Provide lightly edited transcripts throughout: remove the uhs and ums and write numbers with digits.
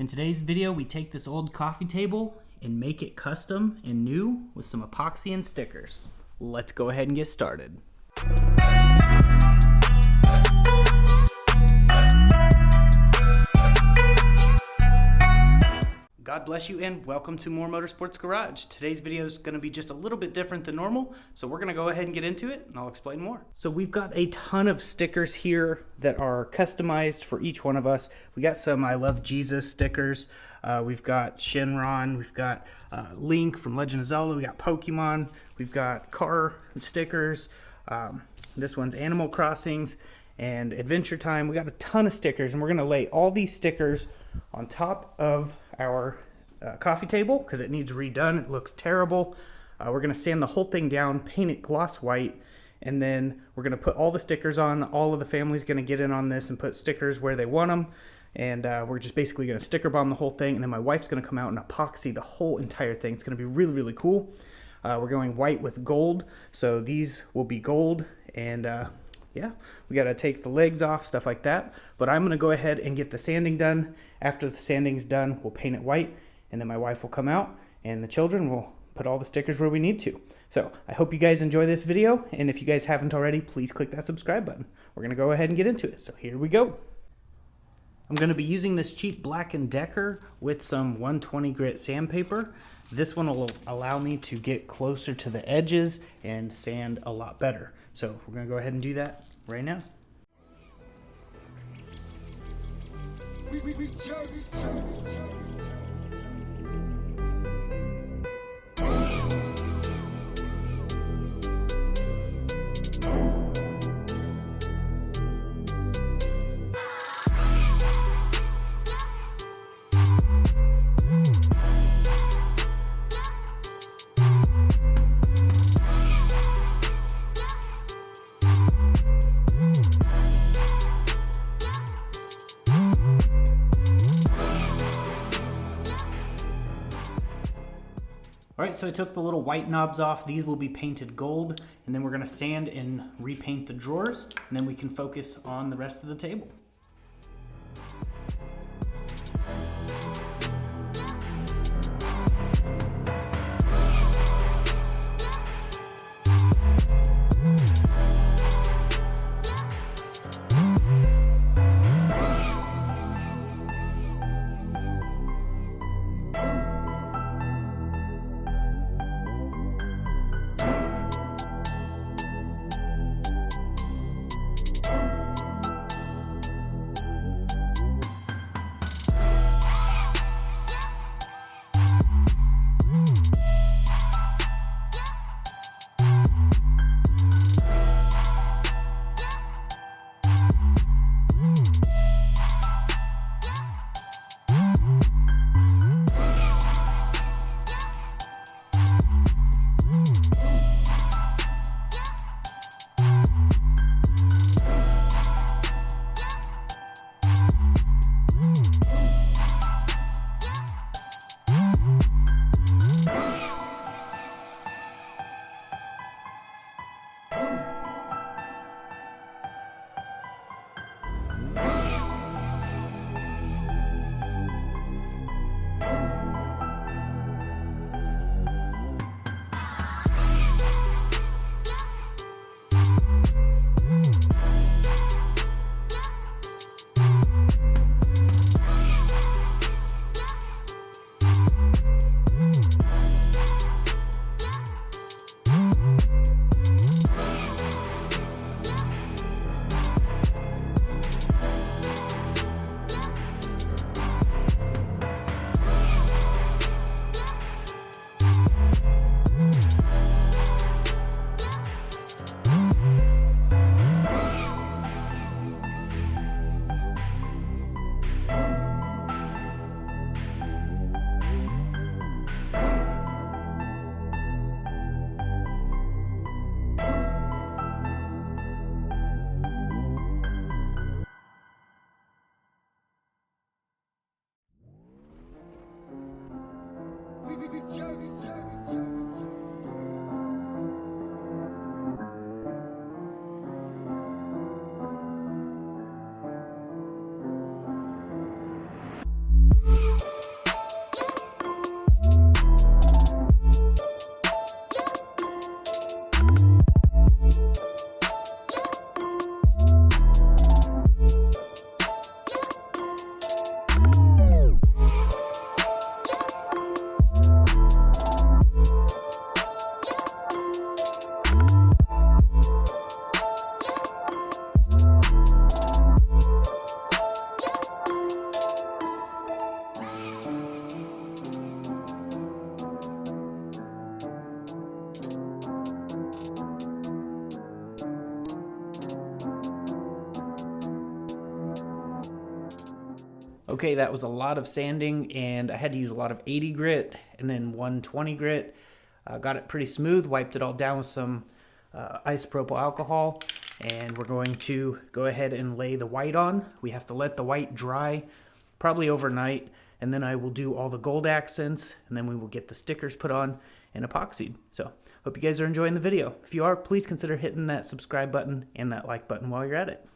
In today's video, we take this old coffee table and make it custom and new with some epoxy and stickers. Let's go ahead and get started. God bless you and welcome to More Motorsports Garage. Today's video is going to be just a little bit different than normal, so we're going to go ahead and get into it and I'll explain more. So we've got a ton of stickers here that are customized for each one of us. We got some I Love Jesus stickers. We've got Shenron. We've got Link from Legend of Zelda. We got Pokemon. We've got car stickers. This one's Animal Crossings and Adventure Time. We got a ton of stickers and we're going to lay all these stickers on top of our coffee table because it needs redone. It looks terrible. We're going to sand the whole thing down, paint it gloss white, and then we're going to put all the stickers on. All of the family's going to get in on this and put stickers where they want them. And we're just basically going to sticker bomb the whole thing. And then my wife's going to come out and epoxy the whole entire thing. It's going to be really, really cool. We're going white with gold. So these will be gold. And yeah, we got to take the legs off, stuff like that. But I'm going to go ahead and get the sanding done. After the sanding's done, we'll paint it white. And then my wife will come out and the children will put all the stickers where we need to. So I hope you guys enjoy this video. And if you guys haven't already, please click that subscribe button. We're going to go ahead and get into it. So here we go. I'm going to be using this cheap Black & Decker with some 120 grit sandpaper. This one will allow me to get closer to the edges and sand a lot better. So we're going to go ahead and do that right now. Alright, so I took the little white knobs off. These will be painted gold, and then we're going to sand and repaint the drawers, and then we can focus on the rest of the table. Okay, that was a lot of sanding, and I had to use a lot of 80 grit and then 120 grit. Got it pretty smooth, wiped it all down with some isopropyl alcohol, and we're going to go ahead and lay the white on. We have to let the white dry probably overnight, and then I will do all the gold accents, and then we will get the stickers put on and epoxied. So hope you guys are enjoying the video. If you are, please consider hitting that subscribe button and that like button while you're at it.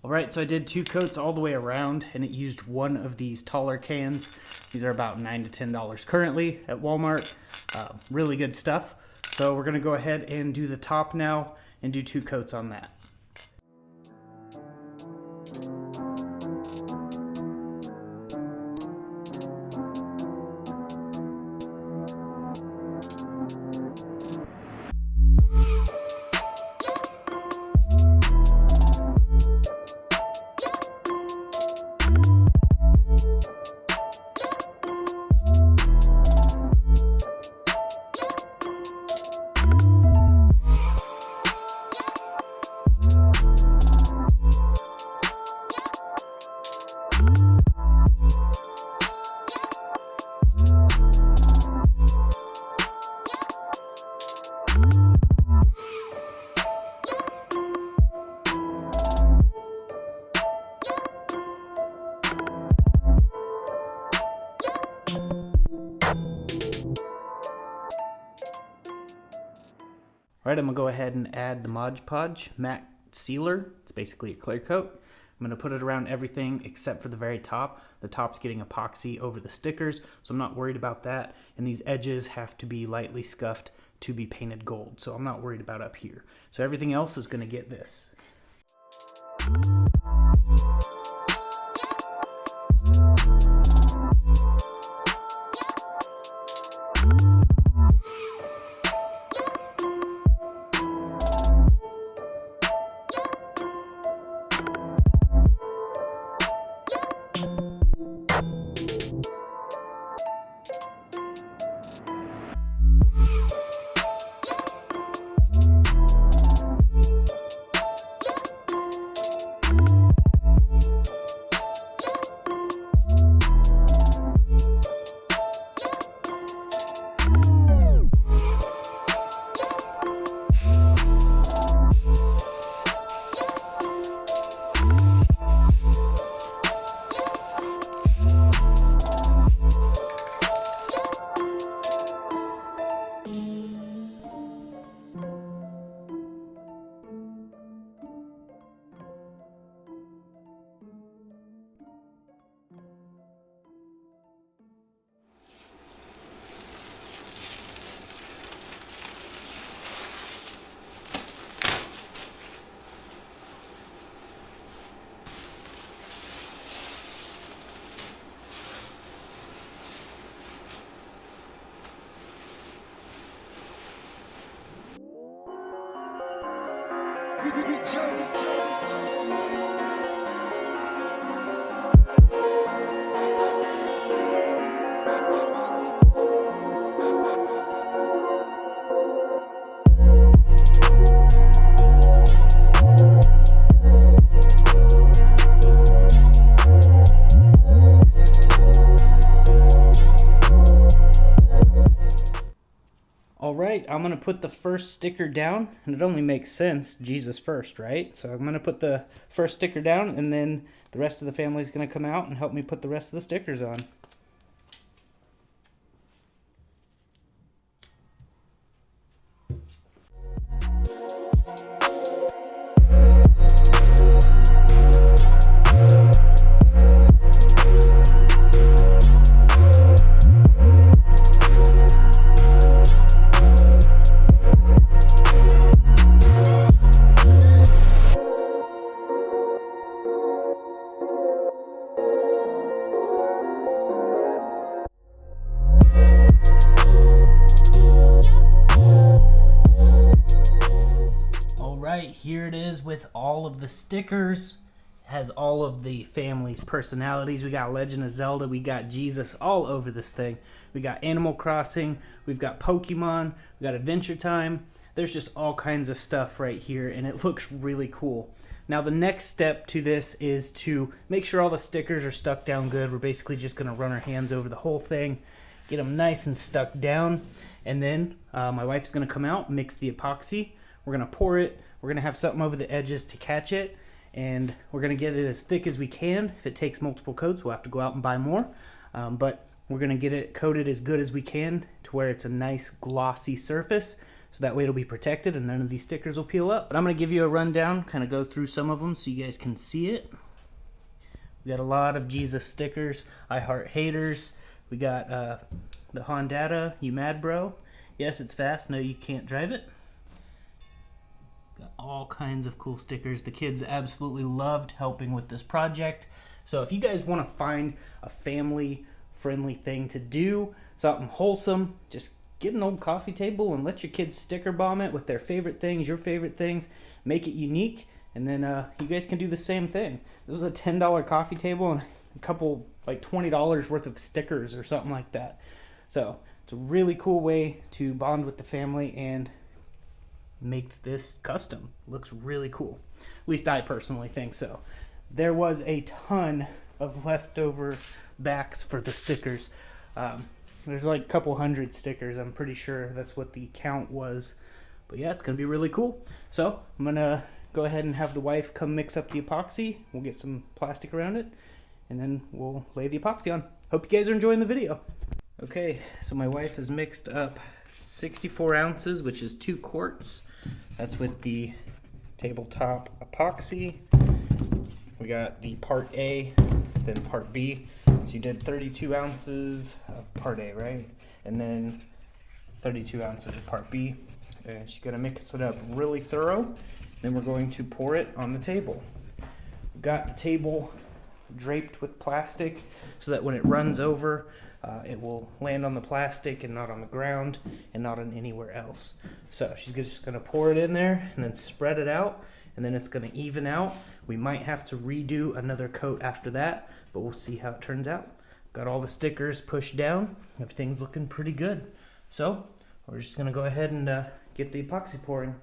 Alright, so I did 2 coats all the way around, and it used one of these taller cans. These are about $9 to $10 currently at Walmart. Really good stuff. So we're going to go ahead and do the top now and do 2 coats on that. Alright, I'm going to go ahead and add the Mod Podge matte sealer. It's basically a clear coat. I'm going to put it around everything except for the very top. The top's getting epoxy over the stickers, so I'm not worried about that. And these edges have to be lightly scuffed to be painted gold, so I'm not worried about up here. So everything else is going to get this. I'm going to put the first sticker down, and it only makes sense, Jesus first, right? So I'm going to put the first sticker down, and then the rest of the family is going to come out and help me put the rest of the stickers on. Alright, here it is with all of the stickers. It has all of the family's personalities. We got Legend of Zelda, we got Jesus all over this thing. We got Animal Crossing, we've got Pokemon, we got Adventure Time. There's just all kinds of stuff right here, and it looks really cool. Now the next step to this is to make sure all the stickers are stuck down good. We're basically just going to run our hands over the whole thing, get them nice and stuck down, and then my wife's going to come out, mix the epoxy. We're going to pour it. We're going to have something over the edges to catch it, and we're going to get it as thick as we can. If it takes multiple coats, we'll have to go out and buy more, but we're going to get it coated as good as we can to where it's a nice glossy surface, so that way it'll be protected and none of these stickers will peel up. But I'm going to give you a rundown, kind of go through some of them so you guys can see it. We got a lot of Jesus stickers. I heart haters. We got the Hondata, you mad bro? Yes, it's fast. No, you can't drive it. Got all kinds of cool stickers. The kids absolutely loved helping with this project. So if you guys want to find a family friendly thing to do, something wholesome, just get an old coffee table and let your kids sticker bomb it with their favorite things, your favorite things, make it unique, and then you guys can do the same thing. This is a $10 coffee table and a couple, like $20 worth of stickers or something like that. So it's a really cool way to bond with the family and make this custom. Looks really cool. At least I personally think so. There was a ton of leftover backs for the stickers. There's like a couple hundred stickers. I'm pretty sure that's what the count was. But yeah, it's going to be really cool. So I'm going to go ahead and have the wife come mix up the epoxy. We'll get some plastic around it, and then we'll lay the epoxy on. Hope you guys are enjoying the video. Okay, so my wife has mixed up 64 ounces, which is 2 quarts. That's with the tabletop epoxy. We got the part A, then part B. So you did 32 ounces of part A, right? And then 32 ounces of part B. And she's gonna mix it up really thorough. Then we're going to pour it on the table. We've got the table draped with plastic so that when it runs over, it will land on the plastic and not on the ground and not on anywhere else. So she's just going to pour it in there and then spread it out, and then it's going to even out. We might have to redo another coat after that, but we'll see how it turns out. Got all the stickers pushed down. Everything's looking pretty good. So we're just going to go ahead and get the epoxy pouring.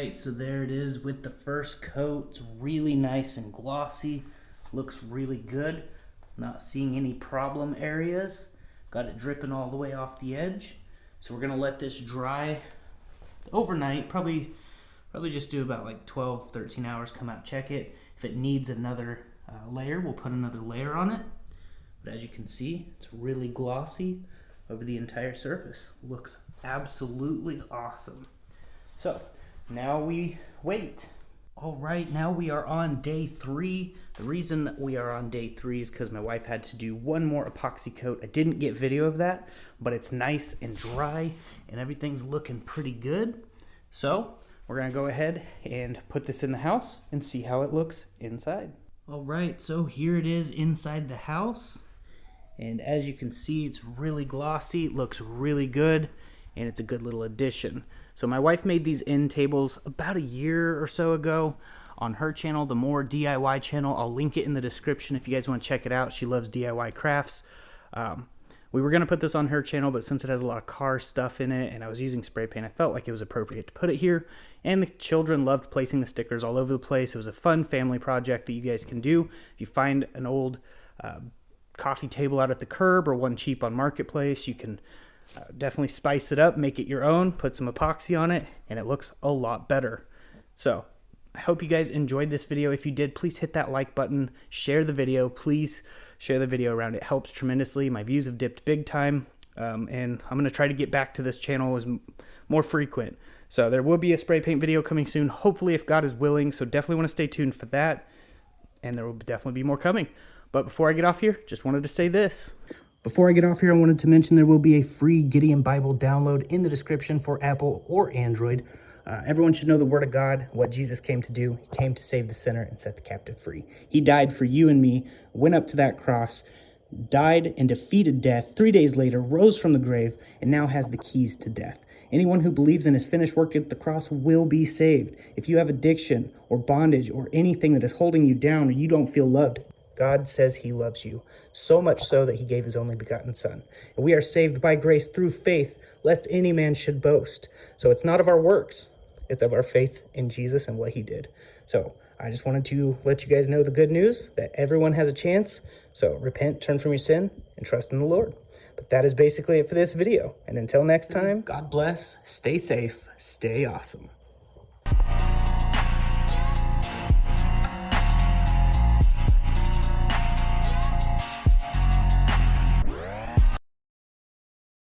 right, so there it is with the first coat. It's really nice and glossy. Looks really good. Not seeing any problem areas. Got it dripping all the way off the edge. So we're gonna let this dry overnight. Probably just do about like 12, 13 hours, come out, check it. If it needs another layer, we'll put another layer on it. But as you can see, it's really glossy over the entire surface. Looks absolutely awesome. So now we wait. All right, now we are on day 3. The reason that we are on day 3 is because my wife had to do one more epoxy coat. I didn't get video of that, but it's nice and dry and everything's looking pretty good. So we're gonna go ahead and put this in the house and see how it looks inside. All right, so here it is inside the house. And as you can see, it's really glossy, it looks really good, and it's a good little addition. So my wife made these end tables about a year or so ago on her channel, the More DIY channel. I'll link it in the description if you guys want to check it out. She loves DIY crafts. We were going to put this on her channel, but since it has a lot of car stuff in it and I was using spray paint, I felt like it was appropriate to put it here. And the children loved placing the stickers all over the place. It was a fun family project that you guys can do. If you find an old coffee table out at the curb or one cheap on Marketplace, you can definitely spice it up, make it your own, put some epoxy on it, and it looks a lot better. So I hope you guys enjoyed this video. If you did, please hit that like button, share the video, please share the video around. It helps tremendously. My views have dipped big time, and I'm going to try to get back to this channel as more frequent. So there will be a spray paint video coming soon, hopefully if God is willing, so definitely want to stay tuned for that, and there will definitely be more coming. But before I get off here, just wanted to say this. Before I get off here, I wanted to mention there will be a free Gideon Bible download in the description for Apple or Android. Everyone should know the Word of God, what Jesus came to do. He came to save the sinner and set the captive free. He died for you and me, went up to that cross, died and defeated death, 3 days later, rose from the grave, and now has the keys to death. Anyone who believes in his finished work at the cross will be saved. If you have addiction or bondage or anything that is holding you down or you don't feel loved, God says he loves you, so much so that he gave his only begotten son. And we are saved by grace through faith, lest any man should boast. So it's not of our works, it's of our faith in Jesus and what he did. So I just wanted to let you guys know the good news, that everyone has a chance. So repent, turn from your sin, and trust in the Lord. But that is basically it for this video. And until next time, God bless, stay safe, stay awesome.